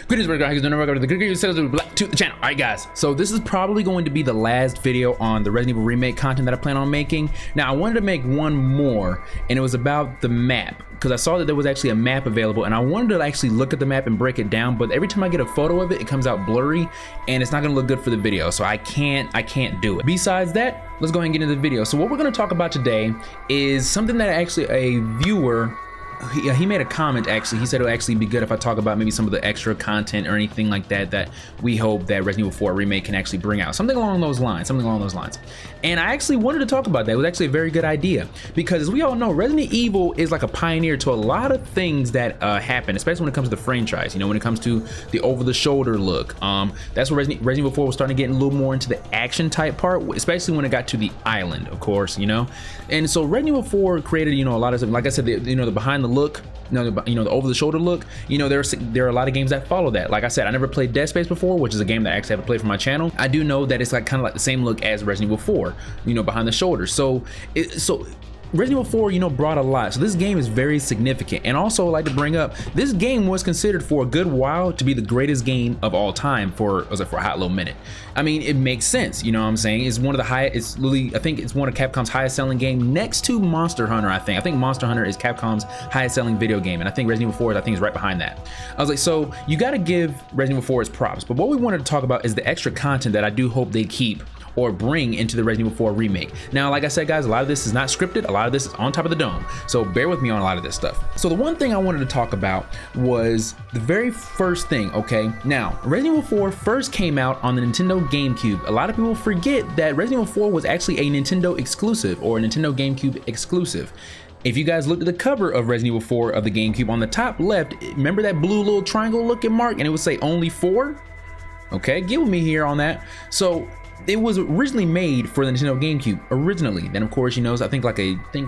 Good news, guys. To the channel. All right, guys. So this is probably going to be the last video on the Resident Evil Remake content that I plan on making. Now, I wanted to make one more, and it was about the map, because I saw that there was actually a map available, and I wanted to actually look at the map and break it down. But every time I get a photo of it, it comes out blurry, and it's not going to look good for the video. So I can't do it. Besides that, let's go ahead and get into the video. So what we're going to talk about today is something that actually a viewer. He made a comment. Actually, he said it'll actually be good if I talk about maybe some of the extra content or anything like that that we hope that Resident Evil 4 Remake can actually bring out, something along those lines. And I actually wanted to talk about that. It was actually a very good idea, because as we all know, Resident Evil is like a pioneer to a lot of things that happen, especially when it comes to the franchise. You know, when it comes to the over-the-shoulder look, that's where Resident Evil 4 was starting to get a little more into the action type part, especially when it got to the island, of course. You know, and so Resident Evil 4 created, you know, a lot of stuff. Like I said, the behind the look, the over the shoulder look, you know, there are a lot of games that follow that. Like I said, I never played Dead Space before, which is a game that I actually haven't played for my channel. I do know that it's like kind of like the same look as Resident Evil 4, you know, behind the shoulder. So Resident Evil 4, you know, brought a lot. So this game is very significant. And also, I'd like to bring up, this game was considered for a good while to be the greatest game of all time for a hot little minute. I mean, it makes sense, you know what I'm saying? It's one of the highest, it's literally, I think it's one of Capcom's highest selling game next to Monster Hunter, I think. I think Monster Hunter is Capcom's highest selling video game, and I think Resident Evil 4 is right behind that. I was like, so you gotta give Resident Evil 4 its props. But what we wanted to talk about is the extra content that I do hope they keep or bring into the Resident Evil 4 Remake. Now, like I said, guys, a lot of this is not scripted. A lot of this is on top of the dome. So bear with me on a lot of this stuff. So the one thing I wanted to talk about was the very first thing, okay? Now, Resident Evil 4 first came out on the Nintendo GameCube. A lot of people forget that Resident Evil 4 was actually a Nintendo exclusive, or a Nintendo GameCube exclusive. If you guys looked at the cover of Resident Evil 4 of the GameCube, on the top left, remember that blue little triangle looking mark, and it would say only 4? Okay, get with me here on that. So it was originally made for the Nintendo GameCube originally. Then of course, you know, I think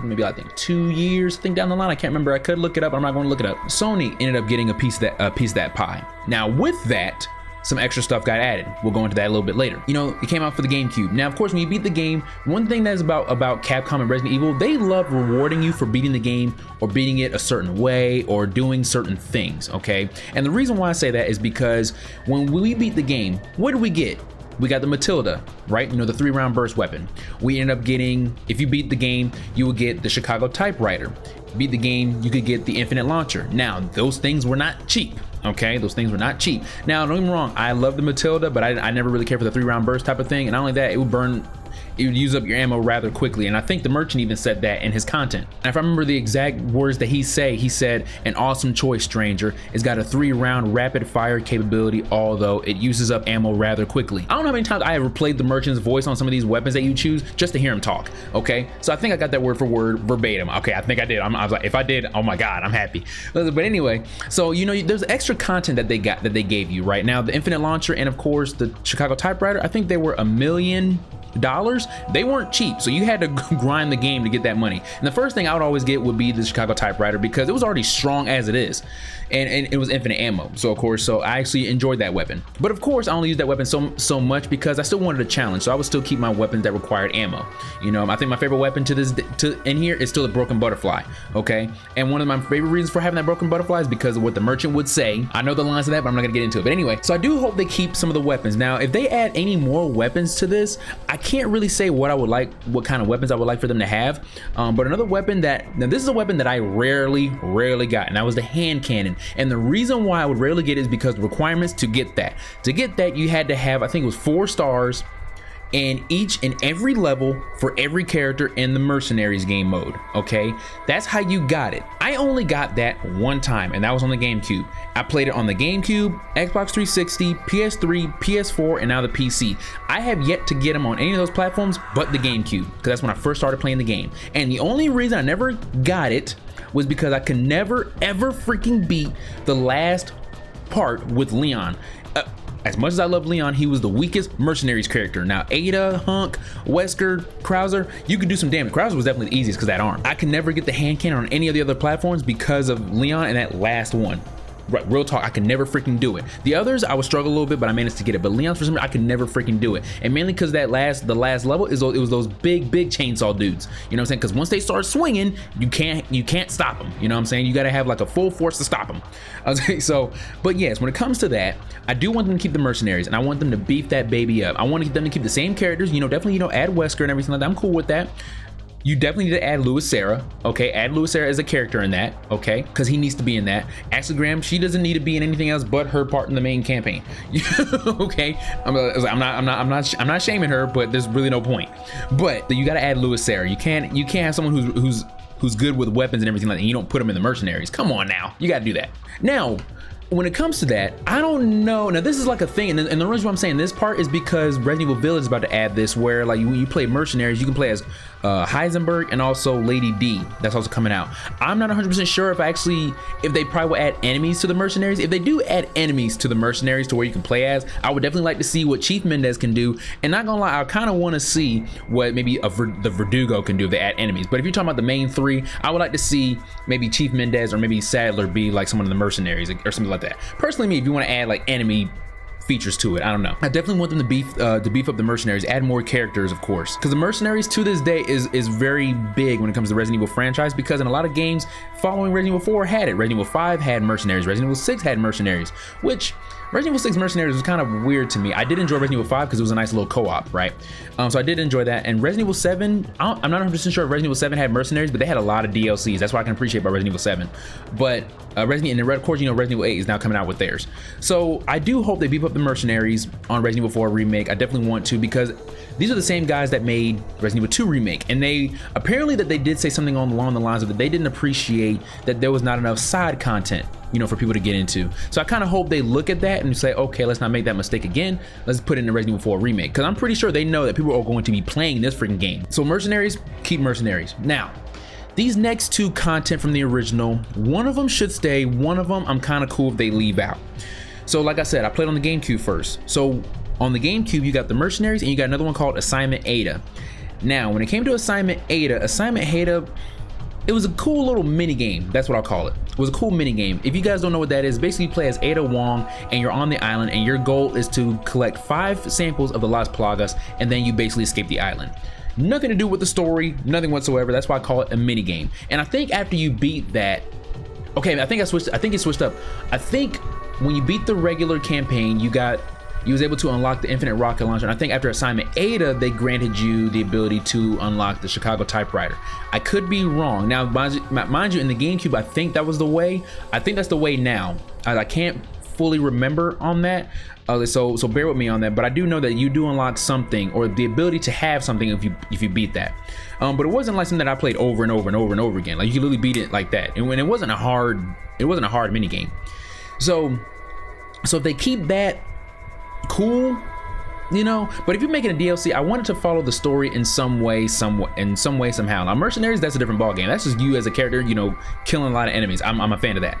maybe 2 years down the line. I can't remember. I could look it up. I'm not going to look it up. Sony ended up getting a piece of that pie. Now with that, some extra stuff got added. We'll go into that a little bit later. You know, it came out for the GameCube. Now, of course, when you beat the game, one thing that is about Capcom and Resident Evil, they love rewarding you for beating the game or beating it a certain way or doing certain things, okay? And the reason why I say that is because when we beat the game, what did we get? We got the Matilda, right? You know, the 3-round burst weapon. We ended up getting, if you beat the game, you would get the Chicago typewriter. Beat the game, you could get the infinite launcher. Now, those things were not cheap. Okay, those things were not cheap. Now, don't get me wrong, I love the Matilda, but I never really cared for the 3-round burst type of thing. And not only that, it would use up your ammo rather quickly. And I think the merchant even said that in his content. And if I remember the exact words that he said, an awesome choice, stranger. It's got a 3-round rapid fire capability, although it uses up ammo rather quickly. I don't know how many times I ever played the merchant's voice on some of these weapons that you choose just to hear him talk, okay? So I think I got that word for word verbatim. Okay, I think I did. I was like, if I did, oh my God, I'm happy. But anyway, so, you know, there's extra content that they gave you right now. The infinite launcher and of course the Chicago typewriter, I think they were $1 million. They weren't cheap, so you had to grind the game to get that money. And the first thing I would always get would be the Chicago typewriter, because it was already strong as it is, and it was infinite ammo. So of course, so I actually enjoyed that weapon. But of course, I only used that weapon so much because I still wanted a challenge. So I would still keep my weapons that required ammo. You know, I think my favorite weapon in here is still the broken butterfly. Okay, and one of my favorite reasons for having that broken butterfly is because of what the merchant would say. I know the lines of that, but I'm not gonna get into it. But anyway, so I do hope they keep some of the weapons. Now, if they add any more weapons to this, I can't really say what kind of weapons I would like for them to have. But another weapon now this is a weapon that I rarely got, and that was the hand cannon. And the reason why I would rarely get it is because the requirements to get that, you had to have, I think it was 4 stars in each and every level for every character in the mercenaries game mode. Okay, that's how you got it. I only got that one time, and that was on the GameCube. I played it on the GameCube, Xbox 360, PS3, PS4, and now the PC. I have yet to get them on any of those platforms but the GameCube, because that's when I first started playing the game. And the only reason I never got it was because I could never ever freaking beat the last part with Leon. As much as I love Leon, he was the weakest mercenaries character. Now, Ada, Hunk, Wesker, Krauser, you could do some damage. Krauser was definitely the easiest because that arm. I could never get the hand cannon on any of the other platforms because of Leon and that last one. Right, real talk, I could never freaking do it. The others, I would struggle a little bit, but I managed to get it. But Leon's, for some reason, I could never freaking do it. And mainly because the last level it was those big chainsaw dudes. You know what I'm saying? Because once they start swinging, you can't stop them. You know what I'm saying? You got to have like a full force to stop them. Okay, so, but yes, when it comes to that, I do want them to keep the mercenaries, and I want them to beef that baby up. I want them to keep the same characters. You know, definitely, you know, add Wesker and everything like that. I'm cool with that. You definitely need to add Louis Sarah, okay? Add Louis Sarah as a character in that, okay? Because he needs to be in that. Ashley Graham, she doesn't need to be in anything else but her part in the main campaign, okay? I'm not shaming her, but there's really no point. But you got to add Louis Sarah. You can't have someone who's good with weapons and everything like that, and you don't put them in the mercenaries. Come on now, you got to do that. Now, when it comes to that, I don't know. Now, this is like a thing, and the reason why I'm saying this part is because Resident Evil Village is about to add this, where like when you play mercenaries, you can play as Heisenberg and also Lady D. That's also coming out. I'm not 100% sure if they probably will add enemies to the mercenaries. If they do add enemies to the mercenaries to where you can play as, I would definitely like to see what Chief Mendez can do. And not gonna lie, I kind of want to see what maybe the Verdugo can do if they add enemies. But if you're talking about the main three, I would like to see maybe Chief Mendez or maybe Sadler be like someone of the mercenaries or something like that. Personally, me, if you want to add like enemy features to it, I don't know. I definitely want them to beef up the mercenaries, add more characters, of course, because the mercenaries to this day is very big when it comes to the Resident Evil franchise, because in a lot of games following Resident Evil 4 had it. Resident Evil 5 had mercenaries, Resident Evil 6 had mercenaries, which Resident Evil 6 mercenaries was kind of weird to me. I did enjoy Resident Evil 5 because it was a nice little co-op, right? So I did enjoy that. And Resident Evil 7, I'm not 100% sure if Resident Evil 7 had mercenaries, but they had a lot of DLCs. That's what I can appreciate about Resident Evil 7. But Resident Evil, of course, you know, Resident Evil 8 is now coming out with theirs. So I do hope they beef up the mercenaries on Resident Evil 4 Remake. I definitely want to, because these are the same guys that made Resident Evil 2 Remake, and they apparently that they did say something along the lines of that they didn't appreciate that there was not enough side content, you know, for people to get into. So I kind of hope they look at that and say, okay, let's not make that mistake again. Let's put it in the Resident Evil 4 Remake, because I'm pretty sure they know that people are going to be playing this freaking game. So mercenaries, keep mercenaries. Now, these next two content from the original, one of them should stay, one of them I'm kind of cool if they leave out. So like I said, I played on the GameCube first. So on the GameCube, you got the mercenaries and you got another one called Assignment Ada. Now, when it came to Assignment Ada, it was a cool little mini game. That's what I'll call it. It was a cool mini game. If you guys don't know what that is, basically you play as Ada Wong and you're on the island, and your goal is to collect 5 samples of the Las Plagas, and then you basically escape the island. Nothing to do with the story, nothing whatsoever. That's why I call it a mini game. And I think after you beat that, okay, I think it switched up. I think when you beat the regular campaign, you was able to unlock the infinite rocket launcher, and I think after Assignment Ada, they granted you the ability to unlock the Chicago typewriter. I could be wrong. Now, mind you, in the GameCube, I think that was the way. I think that's the way now. I can't fully remember on that, so bear with me on that. But I do know that you do unlock something, or the ability to have something if you beat that. But it wasn't like something that I played over and over and over and over again. Like you could literally beat it like that, and when it wasn't a hard mini game. So if they keep that, cool, you know. But if you're making a DLC, I wanted to follow the story in some way, somehow. Now, mercenaries, that's a different ballgame. That's just you as a character, you know, killing a lot of enemies. I'm a fan of that.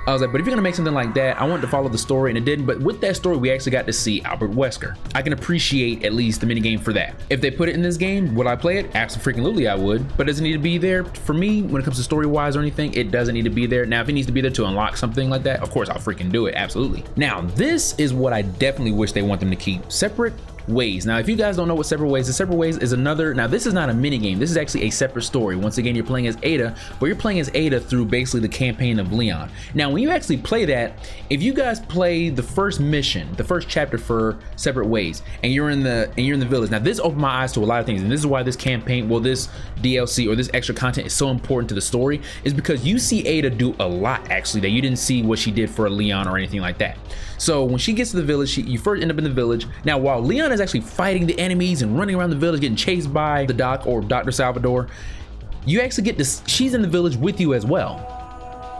I was like, but if you're gonna make something like that, I wanted to follow the story, and it didn't. But with that story, we actually got to see Albert Wesker. I can appreciate at least the minigame for that. If they put it in this game, would I play it? Absolutely, I would. But does it need to be there? For me, when it comes to story-wise or anything, it doesn't need to be there. Now, if it needs to be there to unlock something like that, of course, I'll freaking do it, absolutely. Now, this is what I definitely wish they want them to keep. Separate Ways. Now, if you guys don't know what Separate Ways is another, now this is not a mini game, this is actually a separate story. Once again, you're playing as Ada, but you're playing as Ada through basically the campaign of Leon. Now, when you actually play that, if you guys play the first mission, the first chapter for Separate Ways, and you're in the village, now this opened my eyes to a lot of things, and this is why this campaign, well, this DLC or this extra content is so important to the story, is because you see Ada do a lot actually that you didn't see what she did for Leon or anything like that. So when she gets to the village, you first end up in the village. Now, while Leon is actually fighting the enemies and running around the village, getting chased by the doc or Dr. Salvador, you actually get this, she's in the village with you as well.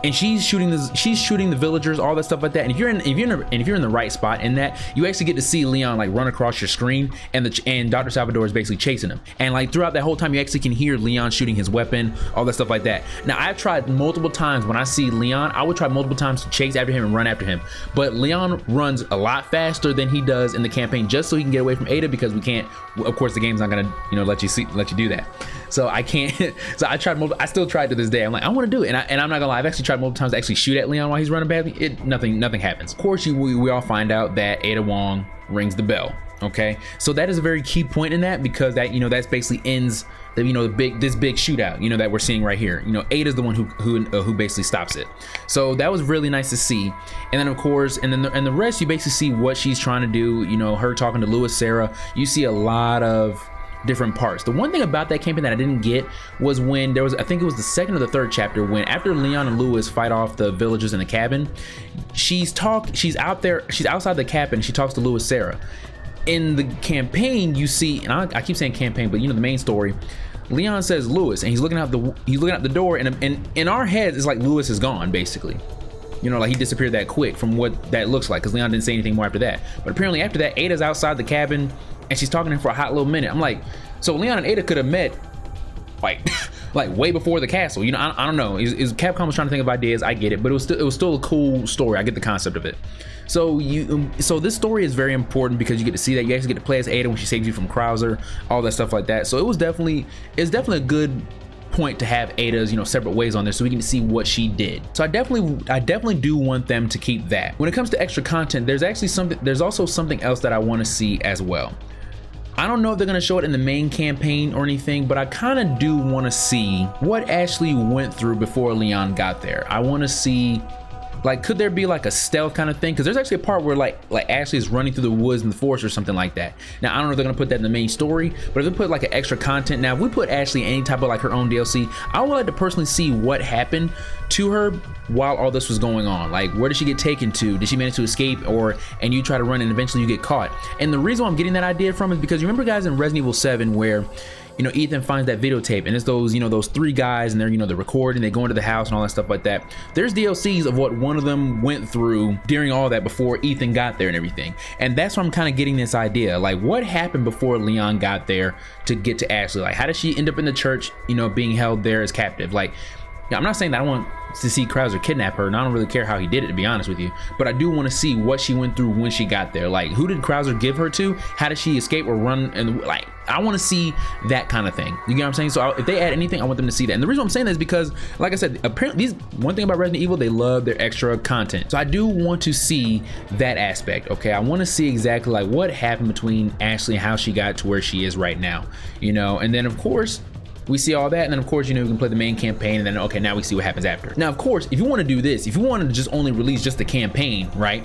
And she's shooting the villagers, all that stuff like that. And if you're in the right spot in that, you actually get to see Leon like run across your screen, and Dr. Salvador is basically chasing him. And like throughout that whole time, you actually can hear Leon shooting his weapon, all that stuff like that. Now, I've tried multiple times when I see Leon, I would try multiple times to chase after him and run after him. But Leon runs a lot faster than he does in the campaign, just so he can get away from Ada, because we can't, of course, the game's not gonna, let you do that. so I can't. So I tried I still tried to this day. I'm like, I want to do it, and I'm not gonna lie, I've actually tried multiple times to actually shoot at Leon while he's running badly. Nothing happens. Of course, we all find out that Ada Wong rings the bell. Okay, so that is a very key point in that, because that, you know, that's basically ends the, you know, this big shootout, you know, that we're seeing right here. You know, Ada's the one who basically stops it. So that was really nice to see. And then of course, and the rest, you basically see what she's trying to do. You know, her talking to Lewis, Sarah. You see a lot of different parts. The one thing about that campaign that I didn't get was when there was, I think it was the second or the third chapter, when after Leon and Lewis fight off the villagers in the cabin, she's outside the cabin, she talks to Lewis, Sarah. In the campaign, you see, and I keep saying campaign, but you know, the main story, Leon says Lewis, and he's looking out the door, and in our heads, it's like Lewis is gone, basically. You know, like he disappeared that quick from what that looks like, because Leon didn't say anything more after that. But apparently after that, Ada's outside the cabin, and she's talking to him for a hot little minute. I'm like, so Leon and Ada could have met, like, like way before the castle. You know, I don't know. Capcom was trying to think of ideas. I get it, but it was still a cool story. I get the concept of it. So so this story is very important because you get to see that you actually get to play as Ada when she saves you from Krauser, all that stuff like that. So it's definitely a good point to have Ada's, you know, separate ways on there, so we can see what she did. So I definitely do want them to keep that. When it comes to extra content, there's also something else that I want to see as well. I don't know if they're gonna show it in the main campaign or anything, but I kind of do want to see what Ashley went through before Leon got there. I want to see, like, could there be like a stealth kind of thing? Because there's actually a part where like Ashley is running through the woods in the forest or something like that. Now I don't know if they're gonna put that in the main story, but if they put like an extra content, now if we put Ashley in any type of like her own DLC, I would like to personally see what happened to her while all this was going on. Like, where did she get taken to? Did she manage to escape, and you try to run and eventually you get caught? And the reason why I'm getting that idea from is because you remember, guys, in Resident Evil 7 where, you know, Ethan finds that videotape, and it's those, you know, those three guys, and they're, you know, they're recording, they go into the house and all that stuff like that. There's DLCs of what one of them went through during all that before Ethan got there and everything. And that's why I'm kind of getting this idea, like, what happened before Leon got there to get to Ashley? Like, how did she end up in the church, you know, being held there as captive? Like, yeah, I'm not saying that I want to see Krauser kidnap her, and I don't really care how he did it, to be honest with you, but I do want to see what she went through when she got there. Like, who did Krauser give her to? How did she escape or run? And like, I want to see that kind of thing. You get what I'm saying? So if they add anything, I want them to see that. And the reason I'm saying that is because, like I said, apparently one thing about Resident Evil, they love their extra content. So I do want to see that aspect. Okay, I want to see exactly like what happened between Ashley and how she got to where she is right now, you know. And then of course we see all that, and then of course, you know, we can play the main campaign, and then okay, now we see what happens after. Now of course, if you want to do this, if you wanted to just only release just the campaign, right,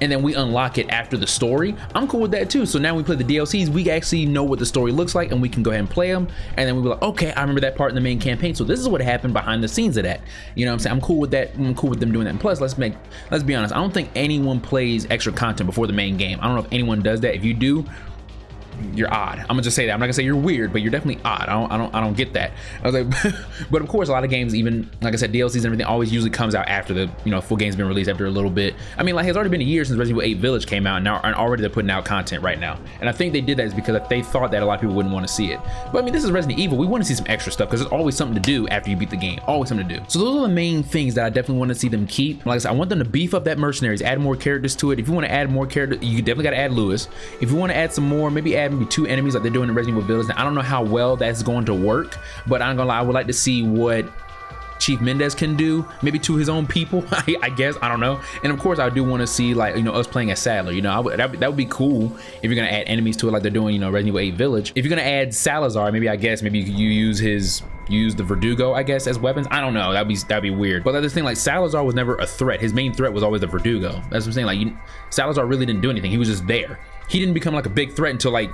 and then we unlock it after the story, I'm cool with that too. So now we play the DLCs, we actually know what the story looks like, and we can go ahead and play them, and then we'll be like, okay, I remember that part in the main campaign, so this is what happened behind the scenes of that. You know what I'm saying? I'm cool with that. I'm cool with them doing that. And plus, let's be honest, I don't think anyone plays extra content before the main game. I don't know if anyone does that. If you do, you're odd. I'm gonna just say that. I'm not gonna say you're weird, but you're definitely odd. I don't get that. I was like, but of course, a lot of games, even like I said, DLCs and everything always usually comes out after the, you know, full game's been released after a little bit. I mean, like, it's already been a year since Resident Evil 8 Village came out, and already they're putting out content right now. And I think they did that is because they thought that a lot of people wouldn't want to see it. But I mean, this is Resident Evil. We want to see some extra stuff because there's always something to do after you beat the game. Always something to do. So those are the main things that I definitely want to see them keep. Like I said, I want them to beef up that mercenaries, add more characters to it. If you want to add more characters, you definitely got to add Lewis. If you want to add some more, maybe add 2 enemies like they're doing in Resident Evil Village. Now, I don't know how well that's going to work, but I'm gonna lie, I would like to see what Chief Mendez can do, maybe to his own people. I guess, I don't know. And of course, I do want to see, like, you know, us playing as Sadler. You know, that would be cool if you're gonna add enemies to it like they're doing, you know, Resident Evil 8 Village. If you're gonna add Salazar, maybe you use the Verdugo, I guess, as weapons. I don't know, that'd be weird. But the thing, like, Salazar was never a threat. His main threat was always the Verdugo. That's what I'm saying. Like, Salazar really didn't do anything. He was just there. He didn't become like a big threat until like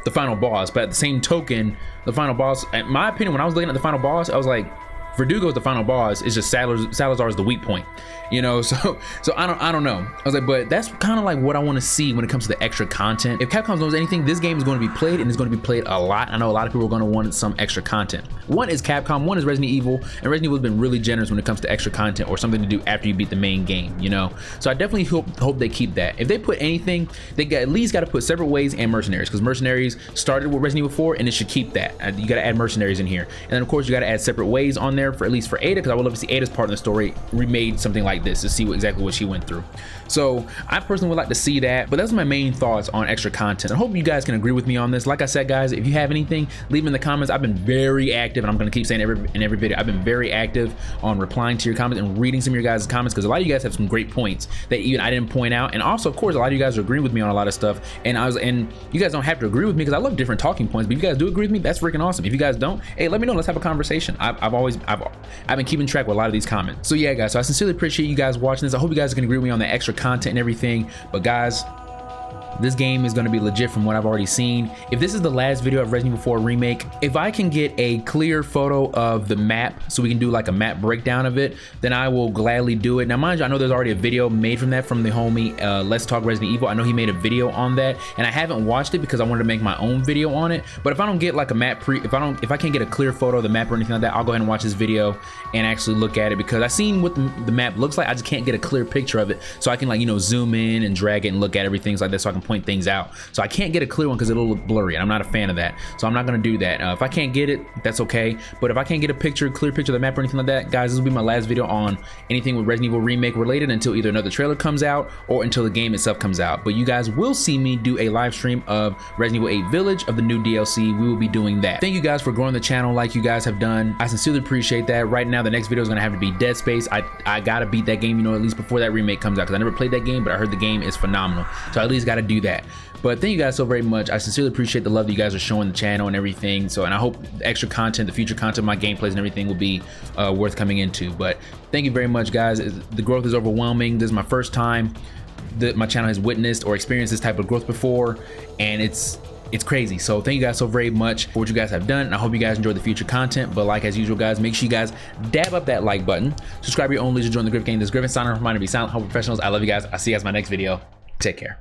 the final boss. But at the same token, the final boss, in my opinion, when I was looking at the final boss, I was like, Verdugo is the final boss. It's just Salazar is the weak point, you know. So I don't know. I was like, but that's kind of like what I want to see when it comes to the extra content. If Capcom knows anything, this game is going to be played, and it's going to be played a lot. I know a lot of people are going to want some extra content. One is Capcom, one is Resident Evil, and Resident Evil has been really generous when it comes to extra content or something to do after you beat the main game, you know. So I definitely hope they keep that. If they put anything, they at least got to put Separate Ways and Mercenaries, because Mercenaries started with Resident Evil 4, and it should keep that. You got to add Mercenaries in here, and then of course you got to add Separate Ways on there. there for at least for Ada, because I would love to see Ada's part in the story remade something like this to see exactly what she went through. So I personally would like to see that, but that's my main thoughts on extra content. I hope you guys can agree with me on this. Like I said, guys, if you have anything, leave them in the comments. I've been very active, and I'm going to keep saying in every video, I've been very active on replying to your comments and reading some of your guys' comments, because a lot of you guys have some great points that even I didn't point out. And also, of course, a lot of you guys are agreeing with me on a lot of stuff, and you guys don't have to agree with me, because I love different talking points. But if you guys do agree with me, that's freaking awesome. If you guys don't, hey, let me know. Let's have a conversation. I've been keeping track with a lot of these comments. So yeah, guys, so I sincerely appreciate you guys watching this. I hope you guys can agree with me on the extra content and everything. But guys, this game is going to be legit from what I've already seen. If this is the last video of Resident Evil 4 Remake, if I can get a clear photo of the map so we can do like a map breakdown of it, then I will gladly do it. Now mind you, I know there's already a video made from that from the homie Let's Talk Resident Evil. I know he made a video on that, and I haven't watched it because I wanted to make my own video on it. But if I don't get like a map if I can't get a clear photo of the map or anything like that, I'll go ahead and watch this video and actually look at it, because I've seen what the map looks like. I just can't get a clear picture of it, so I can, like, you know, zoom in and drag it and look at everything like that, so I can point things out. So I can't get a clear one because it'll look blurry, and I'm not a fan of that, so I'm not going to do that. If I can't get it, that's okay. But if I can't get a clear picture of the map or anything like that, guys, this will be my last video on anything with Resident Evil Remake related until either another trailer comes out or until the game itself comes out. But you guys will see me do a live stream of Resident Evil 8 Village, of the new DLC. We will be doing that. Thank you guys for growing the channel like you guys have done. I sincerely appreciate that. Right now, the next video is going to have to be Dead Space. I gotta beat that game, you know, at least before that remake comes out, because I never played that game, but I heard the game is phenomenal, so I at least got to do that. But thank you guys so very much. I sincerely appreciate the love that you guys are showing the channel and everything. So, and I hope the extra content, the future content, my gameplays and everything will be worth coming into. But thank you very much, guys. The growth is overwhelming. This is my first time that my channel has witnessed or experienced this type of growth before, and it's crazy. So thank you guys so very much for what you guys have done, and I hope you guys enjoy the future content. But like as usual, guys, make sure you guys dab up that like button, subscribe your own leisure, join the Griff gang. This is Griffin signing off, reminding to be silent, hope professionals. I love you guys. I'll see you guys in my next video. Take care.